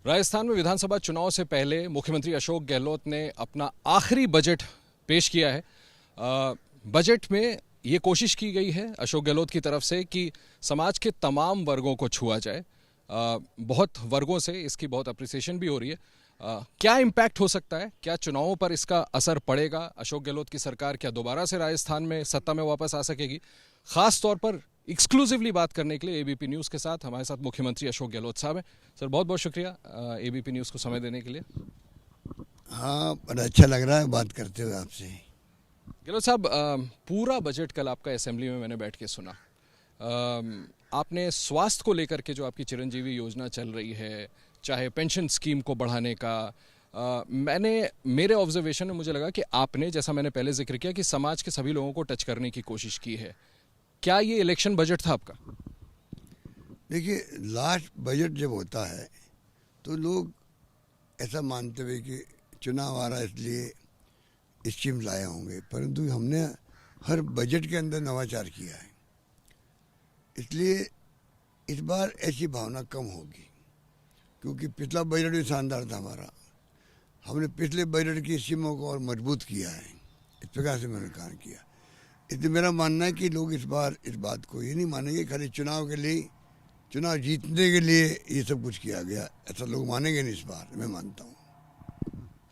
राजस्थान में विधानसभा चुनाव से पहले मुख्यमंत्री अशोक गहलोत ने अपना आखिरी बजट पेश किया है। बजट में ये कोशिश की गई है अशोक गहलोत की तरफ से कि समाज के तमाम वर्गों को छुआ जाए। बहुत वर्गों से इसकी बहुत अप्रिसिएशन भी हो रही है। क्या इम्पैक्ट हो सकता है, क्या चुनावों पर इसका असर पड़ेगा? अशोक गहलोत की सरकार क्या दोबारा से राजस्थान में सत्ता में वापस आ सकेगी? खास तौर पर एक्सक्लूसिवली बात करने के लिए एबीपी न्यूज़ के साथ हमारे साथ मुख्यमंत्री अशोक गहलोत साहब हैं। सर, बहुत बहुत शुक्रिया एबीपी न्यूज़ को समय देने के लिए। हाँ, बड़ा अच्छा लग रहा है बात करते हुए आपसे। गहलोत साहब, पूरा बजट कल आपका असेंबली में मैंने बैठ के सुना। आपने स्वास्थ्य को लेकर के जो आपकी चिरंजीवी योजना चल रही है, चाहे पेंशन स्कीम को बढ़ाने का, मेरे ऑब्जर्वेशन में मुझे लगा कि आपने, जैसा मैंने पहले जिक्र किया, कि समाज के सभी लोगों को टच करने की कोशिश की है। क्या ये इलेक्शन बजट था आपका? देखिए, लास्ट बजट जब होता है तो लोग ऐसा मानते हुए कि चुनाव आ रहा है इसलिए स्कीम लाए होंगे, परंतु हमने हर बजट के अंदर नवाचार किया है, इसलिए इस बार ऐसी भावना कम होगी। क्योंकि पिछला बजट भी शानदार था हमारा, हमने पिछले बजट की स्कीमों को और मजबूत किया है, इस प्रकार से मैंने काम किया। इसलिए मेरा मानना है कि लोग इस बार इस बात को ये नहीं मानेंगे खाली चुनाव के लिए, चुनाव जीतने के लिए ये सब कुछ किया गया, ऐसा लोग मानेंगे नहीं इस बार, मैं मानता हूँ।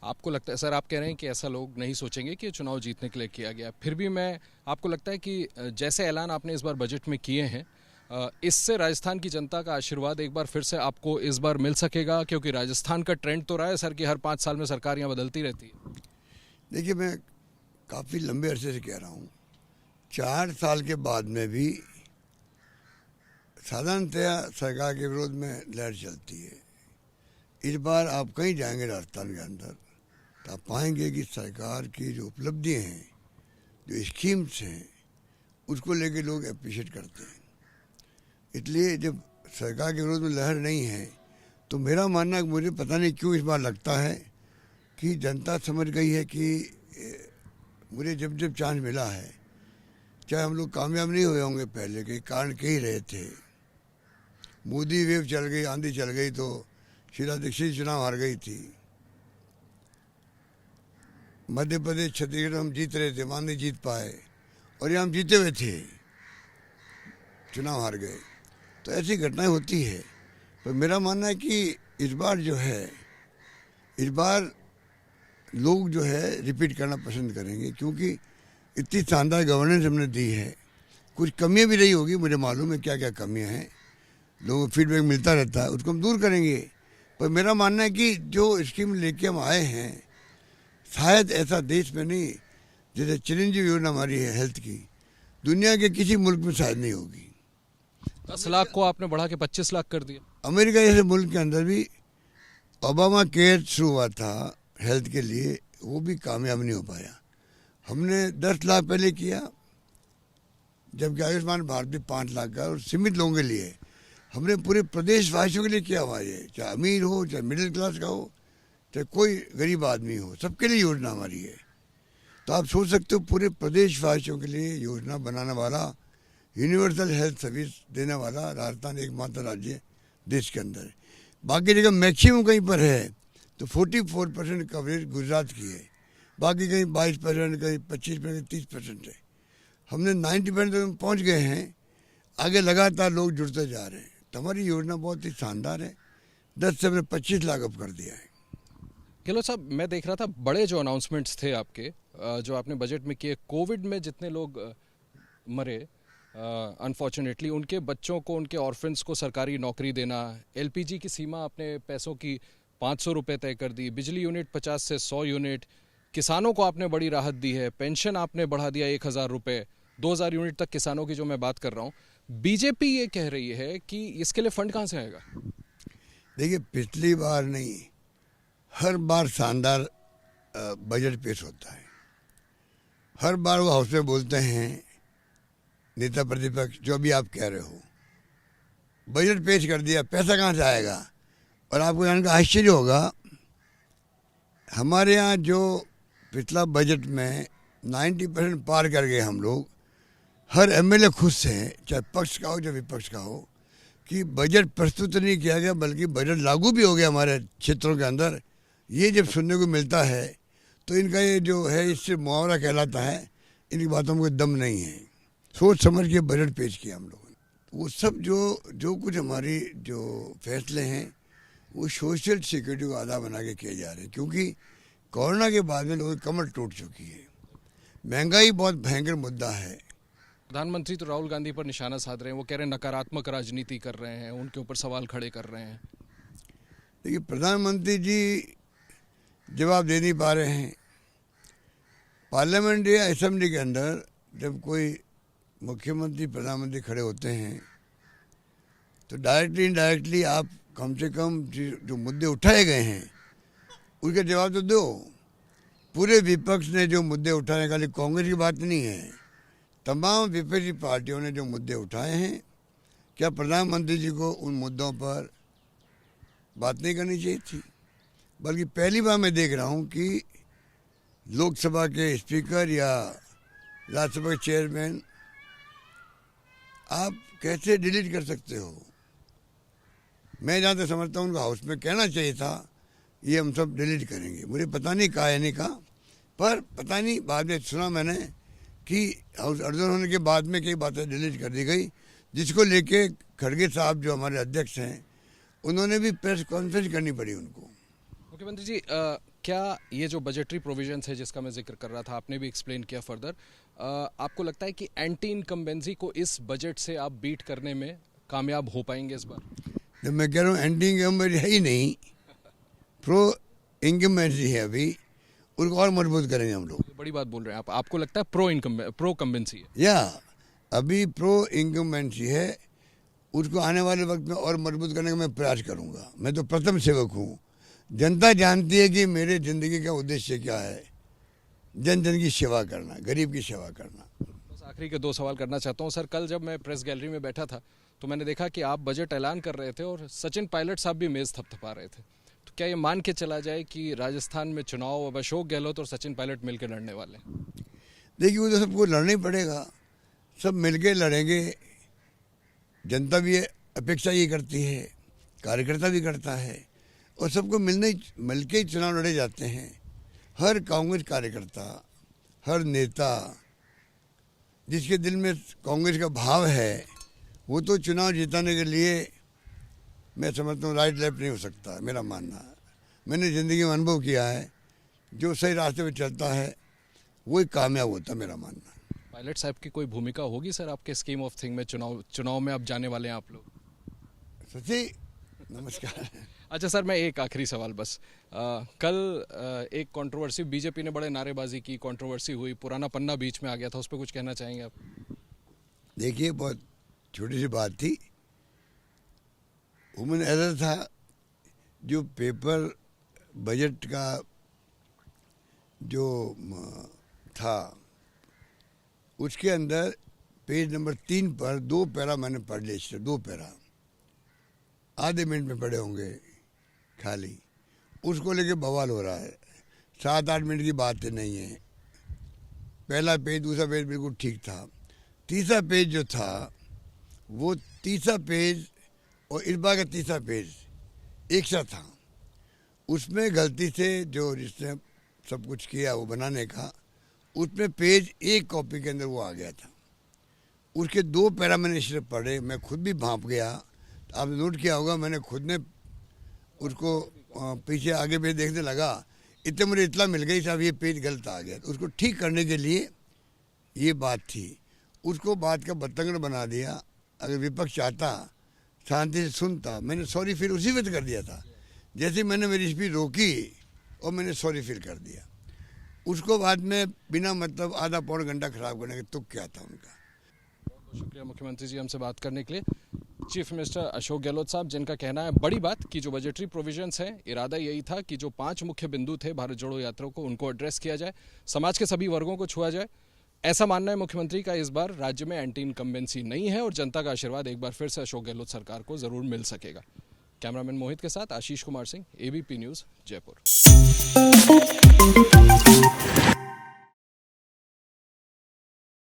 आपको लगता है, सर, आप कह रहे हैं कि ऐसा लोग नहीं सोचेंगे कि चुनाव जीतने के लिए किया गया, फिर भी आपको लगता है कि जैसे ऐलान आपने इस बार बजट में किए हैं, इससे राजस्थान की जनता का आशीर्वाद एक बार फिर से आपको इस बार मिल सकेगा? क्योंकि राजस्थान का ट्रेंड तो रहा है सर कि हर 5 साल में सरकार यहाँ बदलती रहती है। देखिए, मैं काफ़ी लंबे अरसे से कह रहा हूँ, 4 साल के बाद में भी साधारणतया सरकार के विरोध में लहर चलती है। इस बार आप कहीं जाएंगे राजस्थान के अंदर तो आप पाएंगे कि सरकार की जो उपलब्धियाँ हैं, जो स्कीम्स हैं, उसको लेके लोग अप्रिशिएट करते हैं। इसलिए जब सरकार के विरोध में लहर नहीं है तो मेरा मानना है, मुझे पता नहीं क्यों इस बार लगता है कि जनता समझ गई है कि मुझे जब जब चांस मिला है, चाहे हम लोग कामयाब नहीं हुए होंगे पहले के कारण कह रहे थे, मोदी वेव चल गई, आंधी चल गई तो शीला दीक्षित चुनाव हार गई थी, मध्य प्रदेश छत्तीसगढ़ हम जीत रहे थे, वहाँ नहीं जीत पाए, और यहाँ हम जीते हुए थे, चुनाव हार गए। तो ऐसी घटनाएं होती है। पर मेरा मानना है कि इस बार जो है, इस बार लोग जो है रिपीट करना पसंद करेंगे, क्योंकि इतनी शानदार गवर्नेंस हमने दी है। कुछ कमियां भी रही होगी, मुझे मालूम है क्या क्या कमियां हैं, लोगों को फीडबैक मिलता रहता है, उसको हम दूर करेंगे। पर मेरा मानना है कि जो स्कीम लेके हम आए हैं, शायद ऐसा देश में नहीं, जैसे चिरंजीवी योजना हमारी है हेल्थ की, दुनिया के किसी मुल्क में शायद नहीं होगी। 10 लाख को आपने बढ़ा के 25 लाख कर दिया। अमेरिका जैसे मुल्क के अंदर भी ओबामा केयर शुरू हुआ था हेल्थ के लिए, वो भी कामयाब नहीं हो पाया। हमने 10 लाख पहले किया, जबकि आयुष्मान भारत भी 5 लाख का, और सीमित लोगों के लिए। हमने पूरे प्रदेशवासियों के लिए किया हुआ है, चाहे अमीर हो, चाहे मिडिल क्लास का हो, चाहे कोई गरीब आदमी हो, सबके लिए योजना हमारी है। तो आप सोच सकते हो, पूरे प्रदेशवासियों के लिए योजना बनाने वाला, यूनिवर्सल हेल्थ सर्विस देने वाला राजस्थान एकमात्र राज्य देश के अंदर है। बाकी जगह मैक्सिमम कहीं पर है तो 44% कवरेज गुजरात की है, बाकी कहीं 22%, कहीं 25%, 30% है। हमने 90% तक पहुँच गए हैं, आगे लगातार लोग जुड़ते जा रहे हैं। तो हमारी योजना बहुत ही शानदार है। 10 से हमने 25 लाख अब कर दिया है। गहलोत साहब, मैं देख रहा था बड़े जो अनाउंसमेंट्स थे आपके, जो आपने बजट में किए, कोविड में जितने लोग मरे अनफॉर्चुनेटली, उनके बच्चों को, उनके ऑर्फन्स को सरकारी नौकरी देना, एलपीजी की सीमा अपने पैसों की 500 रुपये तय कर दी, बिजली यूनिट 50 से 100 यूनिट, किसानों को आपने बड़ी राहत दी है, पेंशन आपने बढ़ा दिया 1000 रुपये, 2000 यूनिट तक किसानों की जो मैं बात कर रहा हूँ। बीजेपी ये कह रही है कि इसके लिए फंड कहाँ से आएगा? देखिए, पिछली बार नहीं, हर बार शानदार बजट पेश होता है। हर बार वो हाउस में बोलते हैं, नेता प्रतिपक्ष, जो भी आप कह रहे हो, बजट पेश कर दिया, पैसा कहाँ से आएगा? और आपको जानकर आश्चर्य होगा, हमारे यहाँ जो पिछला बजट में 90% पार कर गए हम लोग, हर एमएलए खुश हैं, चाहे पक्ष का हो चाहे विपक्ष का हो, कि बजट प्रस्तुत नहीं किया गया बल्कि बजट लागू भी हो गया हमारे क्षेत्रों के अंदर, ये जब सुनने को मिलता है तो इनका ये जो है इससे मुहावरा कहलाता है, इनकी बातों में कोई दम नहीं है। सोच समझ के बजट पेश किया हम लोगों ने। वो सब जो कुछ हमारी जो फैसले हैं वो सोशल सिक्योरिटी को आधार बना के किए जा रहे हैं, क्योंकि कोरोना के बाद में लोगों की कमर टूट चुकी है, महंगाई बहुत भयंकर मुद्दा है। प्रधानमंत्री तो राहुल गांधी पर निशाना साध रहे हैं, वो कह रहे हैं नकारात्मक राजनीति कर रहे हैं, उनके ऊपर सवाल खड़े कर रहे हैं। देखिए, प्रधानमंत्री जी जवाब दे नहीं पा रहे हैं। पार्लियामेंट या असेंबली के अंदर जब कोई मुख्यमंत्री प्रधानमंत्री खड़े होते हैं तो डायरेक्टली इनडायरेक्टली आप कम से कम जो मुद्दे उठाए गए हैं उसका जवाब तो दो। पूरे विपक्ष ने जो मुद्दे उठाए, खाली कांग्रेस की बात नहीं है, तमाम विपक्षी पार्टियों ने जो मुद्दे उठाए हैं, क्या प्रधानमंत्री जी को उन मुद्दों पर बात नहीं करनी चाहिए थी? बल्कि पहली बार मैं देख रहा हूं कि लोकसभा के स्पीकर या राज्यसभा के चेयरमैन आप कैसे डिलीट कर सकते हो? मैं जहाँ तक समझता हूँ उनको हाउस में कहना चाहिए था ये हम सब डिलीट करेंगे। मुझे पता नहीं कहा है नहीं कहा, पर पता नहीं बाद में सुना मैंने कि हाउस अर्जन होने के बाद में कई बातें डिलीट कर दी गई, जिसको लेके खड़गे साहब जो हमारे अध्यक्ष हैं उन्होंने भी प्रेस कॉन्फ्रेंस करनी पड़ी उनको। मुख्यमंत्री जी, क्या ये जो बजटरी प्रोविजंस है जिसका मैं जिक्र कर रहा था, आपने भी एक्सप्लेन किया फर्दर, आपको लगता है कि एंटी इनकम्बेंसी को इस बजट से आप बीट करने में कामयाब हो पाएंगे इस बार? जब मैं कह रहा हूँ एंटी इनकम्बेंसी है ही नहीं, प्रो इनकम्बेंसी है, अभी उनको और मजबूत करेंगे हम लोग। बड़ी बात बोल रहे हैं आप, आपको लगता है प्रो कम्बेंसी है? या अभी प्रो इनकम्बेंसी है, उसको आने वाले वक्त में और मजबूत करने का मैं प्रयास करूंगा। मैं तो प्रथम सेवक हूँ, जनता जानती है कि मेरे ज़िंदगी का उद्देश्य क्या है, जन जन की सेवा करना, गरीब की सेवा करना। बस आखिरी के 2 सवाल करना चाहता हूँ सर। कल जब मैं प्रेस गैलरी में बैठा था तो मैंने देखा कि आप बजट ऐलान कर रहे थे और सचिन पायलट साहब भी मेज़ थपथपा रहे थे, तो क्या ये मान के चला जाए कि राजस्थान में चुनाव अब अशोक गहलोत और सचिन पायलट मिलकर लड़ने वाले हैं? देखिए, वो तो सबको लड़ना ही पड़ेगा, सब मिलके लड़ेंगे। जनता भी अपेक्षा ये करती है, कार्यकर्ता भी करता है, और सबको मिलके ही चुनाव लड़े जाते हैं। हर कांग्रेस कार्यकर्ता, हर नेता जिसके दिल में कांग्रेस का भाव है वो तो चुनाव जिताने के लिए, मैं समझता हूँ, राइट लेफ्ट नहीं हो सकता, मेरा मानना है। मैंने ज़िंदगी में अनुभव किया है, जो सही रास्ते पे चलता है वही कामयाब होता है, मेरा मानना है। पायलट साहब की कोई भूमिका होगी सर आपके स्कीम ऑफ थिंग में? चुनाव में अब जाने वाले हैं आप लोग। सची नमस्कार। अच्छा सर, मैं एक आखिरी सवाल बस। कल एक कंट्रोवर्सी, बीजेपी ने बड़े नारेबाजी की, कंट्रोवर्सी हुई, पुराना पन्ना बीच में आ गया था, उस पर कुछ कहना चाहेंगे आप? देखिए, बहुत छोटी सी बात थी, ह्यूमन एरर था। जो पेपर बजट का जो था उसके अंदर पेज नंबर 3 पर 2 पैरा मैंने पढ़ लिए, 2 पैरा आधे मिनट में पढ़े होंगे खाली, उसको लेके बवाल हो रहा है। 7-8 मिनट की बात नहीं है। पहला पेज, दूसरा पेज बिल्कुल ठीक था, तीसरा पेज जो था वो तीसरा पेज और इस बार का तीसरा पेज एक सा था। उसमें गलती से जो जिसने सब कुछ किया वो बनाने का, उसमें पेज एक कॉपी के अंदर वो आ गया था। उसके 2 पैरा मैंने सिर्फ पढ़े, मैं खुद भी भांप गया। आपने नोट किया होगा, मैंने खुद ने उसको पीछे आगे पे देखने लगा, इतने मुझे इतला मिल गई साहब ये पेज गलत आ गया। तो उसको ठीक करने के लिए ये बात थी, उसको बात का बतंगड़ बना दिया। अगर विपक्ष चाहता शांति से सुनता, मैंने सॉरी फील उसी वक्त कर दिया था, जैसे मैंने मेरी स्पीच रोकी और मैंने सॉरी फील कर दिया। उसको बाद में बिना मतलब आधा पौन घंटा खराब करने का तुक क्या था उनका। बहुत शुक्रिया मुख्यमंत्री जी हमसे बात करने के लिए। चीफ मिनिस्टर अशोक गहलोत साहब, जिनका कहना है बड़ी बात कि जो बजटरी प्रोविजंस हैं, इरादा यही था कि जो 5 मुख्य बिंदु थे भारत जोड़ो यात्रा को, उनको एड्रेस किया जाए, समाज के सभी वर्गों को छुआ जाए। ऐसा मानना है मुख्यमंत्री का। इस बार राज्य में एंटी इनकम्बेंसी नहीं है और जनता का आशीर्वाद एक बार फिर से अशोक गहलोत सरकार को जरूर मिल सकेगा। कैमरामैन मोहित के साथ आशीष कुमार सिंह, एबीपी न्यूज़, जयपुर।